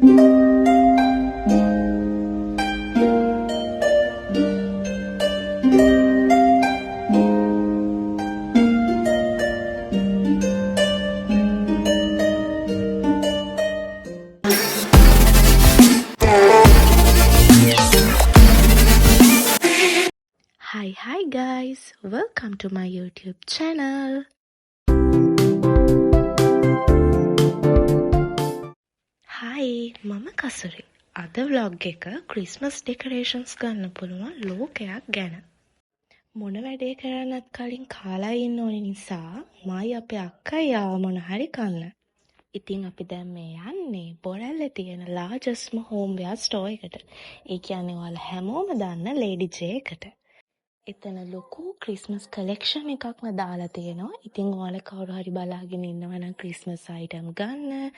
Hi guys, welcome to my YouTube channel. Hi, මම කසුරි. අද vlog එක Christmas decorations ගන්න පුළුවන් ලෝකයක් ගැන. මොන වැඩේ කරන්නත් කලින් කාලා ඉන්න ඕන නිසා මයි අපේ අක්කයි ආව මොන හරි කන්න. ඉතින් අපි දැන් මේ යන්නේ බොරැල්ලේ තියෙන largest homeware store එකට. ඒ කියන්නේ ඔයාලා හැමෝම දන්න Lady J එකට. එතන ලොකු ක්‍රිස්මස් කලෙක්ෂන් එකක්ම දාලා තියෙනවා. ඉතින් ඔයාලා කවුරු හරි බලාගෙන ඉන්නවා නම් ක්‍රිස්මස් අයිටම් ගන්න,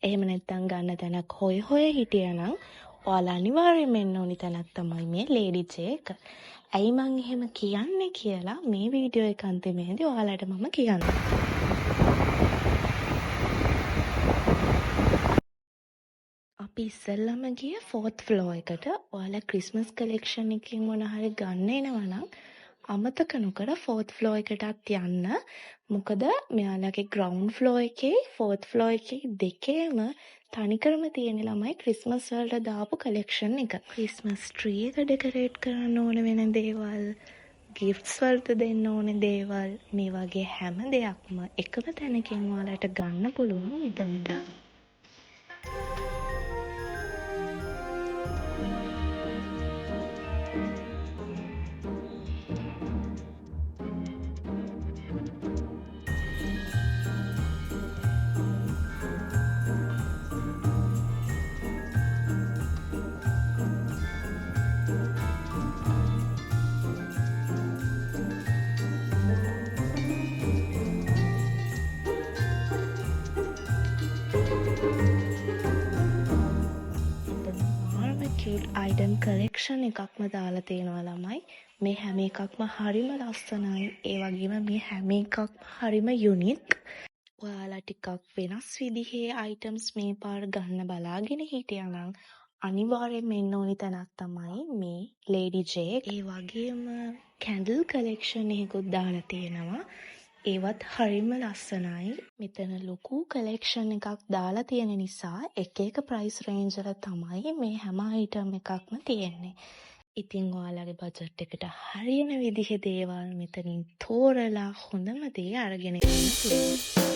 එහෙම නැත්නම් ගන්න තැනක් හොය හිටියනම් ඔයාලා අනිවාර්යයෙන්ම එන්න ඕනි තැනක් තමයි මේ ලේඩි ජේ එක. ඇයි මං එහෙම කියන්නේ කියලා මේ වීඩියෝ එක අන්තිමේදී ඔයාලට මම කියන්නම්. අපි ඉස්සෙල්ලම ගිය 4th floor එකට. ඔයාලා ක්‍රිස්මස් කලෙක්ෂන් එකකින් මොන හරි ගන්න එනවා නම් අමතක නොකර 4th floor එකටත් යන්න. මොකද මෙයාලගේ ground floor එකේ 4th floor එකේ දෙකේම තනිකරම තියෙන ළමයි ක්‍රිස්මස් වලට දාපු කලෙක්ෂන් එක. ක්‍රිස්මස් tree එක ඩෙකොරේට් කරන්න ඕන වෙන දේවල්, gifts වලට දෙන්න ඕන දේවල්, මේ වගේ හැම දෙයක්ම එකම තැනකින් ඔයාලට ගන්න පුළුවන් විදිහට. අයිටම් කලෙක්ෂන් එකක්ම දාලා තියෙනවා ළමයි. මේ හැම එකක්ම හරිම ලස්සනයි. ඒ වගේම මේ හැම එකක්ම හරිම යුනික්. ඔයාලා ටිකක් වෙනස් විදිහේ අයිටම්ස් මේ පාර ගන්න බලාගෙන හිටියානම් අනිවාර්යෙන්ම එන්න ඕනි තැනක් තමයි මේ ලේඩි ජේ. ඒ වගේම කැන්ඩල් කලෙක්ෂන් එකකුත් දාලා තියෙනවා. ඒවත් හරිම ලස්සනයි. මෙතන ලොකු කලෙක්ෂන් එකක් දාලා තියෙන නිසා එක ප්‍රයිස් රේන්ජ් වල තමයි මේ හැම අයිටම් එකක්ම තියෙන්නේ. ඉතින් ඔයාලගේ බජට් එකට හරියන විදිහේ දේවල් මෙතනින් තෝරලා හොඳම දේ අරගෙන යන්න පුළුවන්.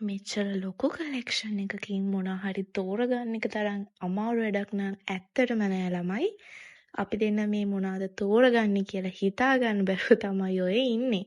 මෙච්චර ලොකු කලෙක්ෂන් එකකින් මොනා හරි තෝරගන්න එක තරම් අමාරු වැඩක් නම් ඇත්තටම නෑ ළමයි. අපි දෙන්න මේ මොනවාද තෝරගන්නේ කියලා හිතාගන්න බැරුව තමයි ඔය ඉන්නේ.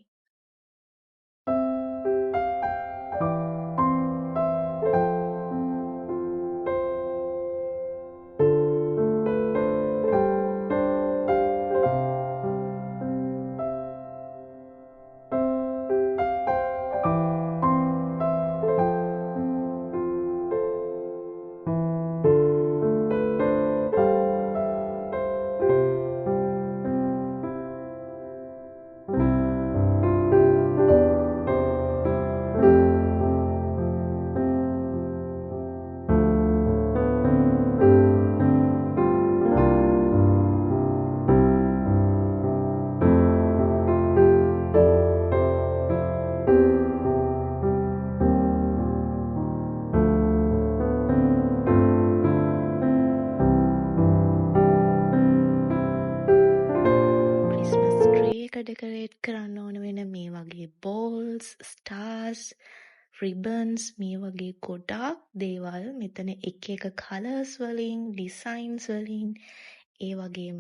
ඩෙකොරේට් කරන්න ඕන වෙන මේ වගේ බෝල්ස්, ස්ටාර්ස්, රිබන්ස් මේ වගේ ගොඩාක් දේවල් මෙතන එක එක කලර්ස් වලින්, ඩිසයින්ස් වලින්, ඒ වගේම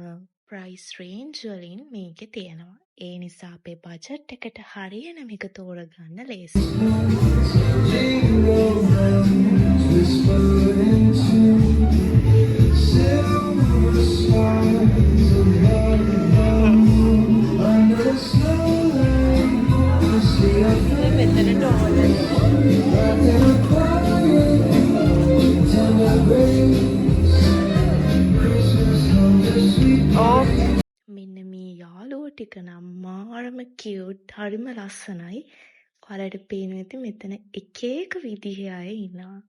ප්‍රයිස් රේන්ජ් වලින් මේකේ තියෙනවා. ඒ නිසා අපේ බජට් එකට හරියන එක තෝරගන්න ලේසියි. මෙන්න මේ යාළුවෝ ටික නම් මාරම කියුට්, හරිම ලස්සනයි. ඔයාලට පේනවා ඇති මෙතන එක එක විදිහේ අය ඉන්නවා.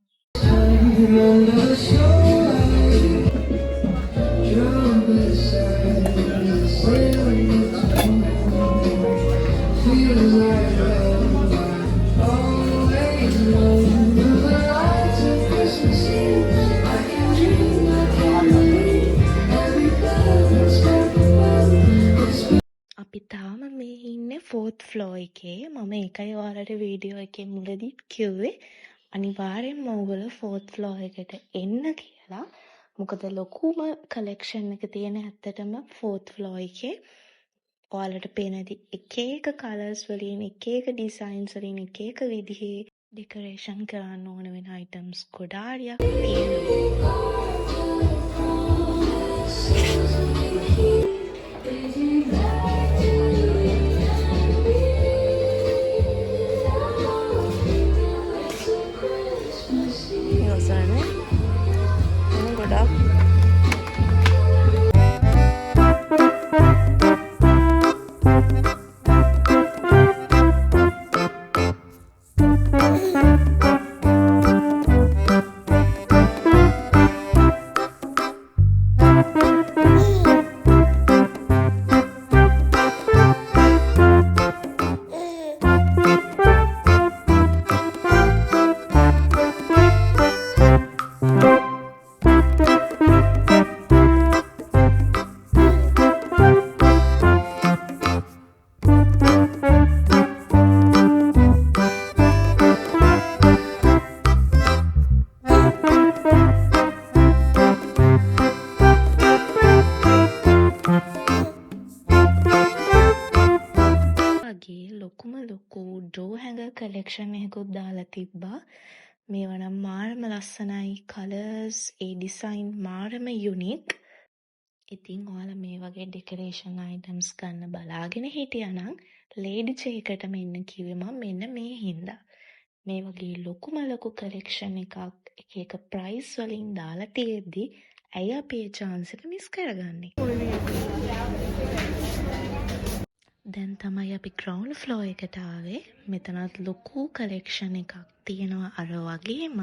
අපි තාම මේ ඉන්නේ 4th floor එකේ. මම ඒකයි ඔයාලට වීඩියෝ එකේ මුලදීත් කිව්වේ අනිවාර්යෙන්ම ඔයගොල්ලෝ 4th floor එකට එන්න කියලා. මොකද ලොකුම කලෙක්ෂන් එක තියෙන ඇත්තටම 4th floor එකේ. ඔයාලට පේන ඇති එක එක කලර්ස් වලින්, එක එක ඩිසයින්ස් වලින්, එක එක විදිහේ ඩෙකොරේෂන් කරන්න ඕන වෙන අයිටම්ස් ගොඩාරියක් තියෙනවා. ගොඩක් ලොකුම ලොකු ඩෝ හැඟර් කලෙක්ෂන් එකකුත් දාලා තිබ්බා. මේවා නම් මාරම ලස්සනයි. කලර්ස්, ඒ ඩිසයින් මාරම යුනික්. ඉතින් ඔයාලා මේ වගේ ඩෙකොරේෂන් අයිටම්ස් ගන්න බලාගෙන හිටියානම් ලේඩි චේකට මෙන්න කිව්වේ මම මෙන්න මේ හින්දා. මේ වගේ ලොකුම ලොකු කලෙක්ෂන් එකක් එක එක ප්‍රයිස් වලින් දාලා තියෙද්දි ඇයි අපි ඒ chance එක මිස් කරගන්නේ? දැන් තමයි අපි ග්‍රවුන්ඩ් ෆ්ලෝර් එකට ආවේ. මෙතනත් ලොකු කලෙක්ෂන් එකක් තියෙනවා අර වගේම.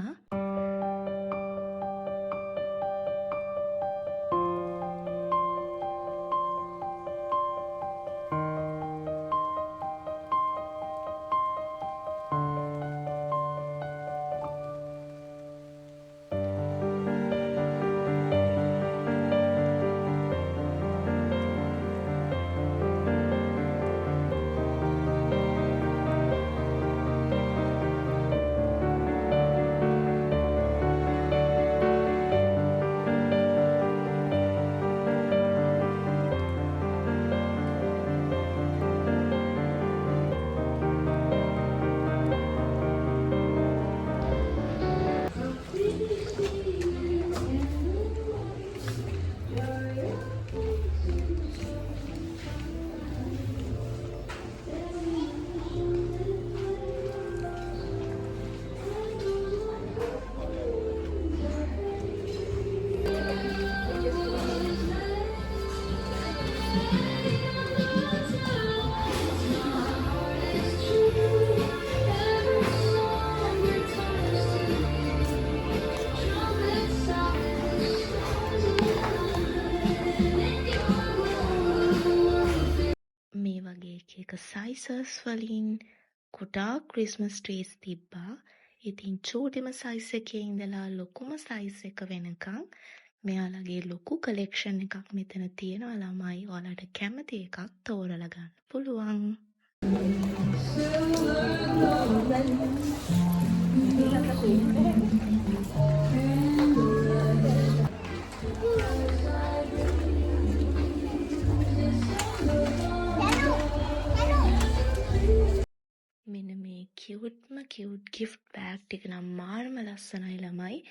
එක සයිසස් වලින් ගොඩාක් ක්‍රිස්මස් ට්‍රීස් තිබ්බා. ඉතින් චූටිම සයිස් එකේ ඉඳලා ලොකුම සයිස් එක වෙනකන් මෙයාලගේ ලොකු කලෙක්ෂන් එකක් මෙතන තියෙනවා ළමයි. ඔයාලට කැමති එකක් තෝරලා ගන්න පුළුවන්. මෙන්න මේ කියුට්ම කියුට් ගිෆ්ට් බෑග් ටික නම් මාරම ලස්සනයි ළමයි.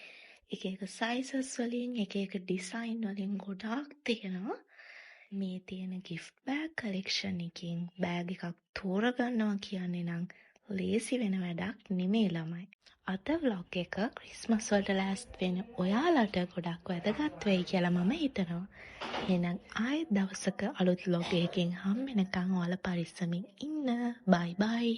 එක එක සයිසස් වලින් එක එක ඩිසයින් වලින් ගොඩාක් තියෙනවා. මේ තියෙන ගිෆ්ට් බෑග් කලෙක්ෂන් එකෙන් බෑග් එකක් තෝරගන්නවා කියන්නේ නම් ලේසි වෙන වැඩක් නෙමෙයි ළමයි. අද ව්ලොග් එක ක්‍රිස්මස් වලට ලෑස්ති වෙන ඔයාලට ගොඩක් වැදගත් වෙයි කියලා මම හිතනවා. එහෙනම් ආයෙත් දවසක අලුත් ව්ලොග් එකකින් හම්බ වෙනකන් ඔයාලා පරිස්සමින් ඉන්න. බයි බයි.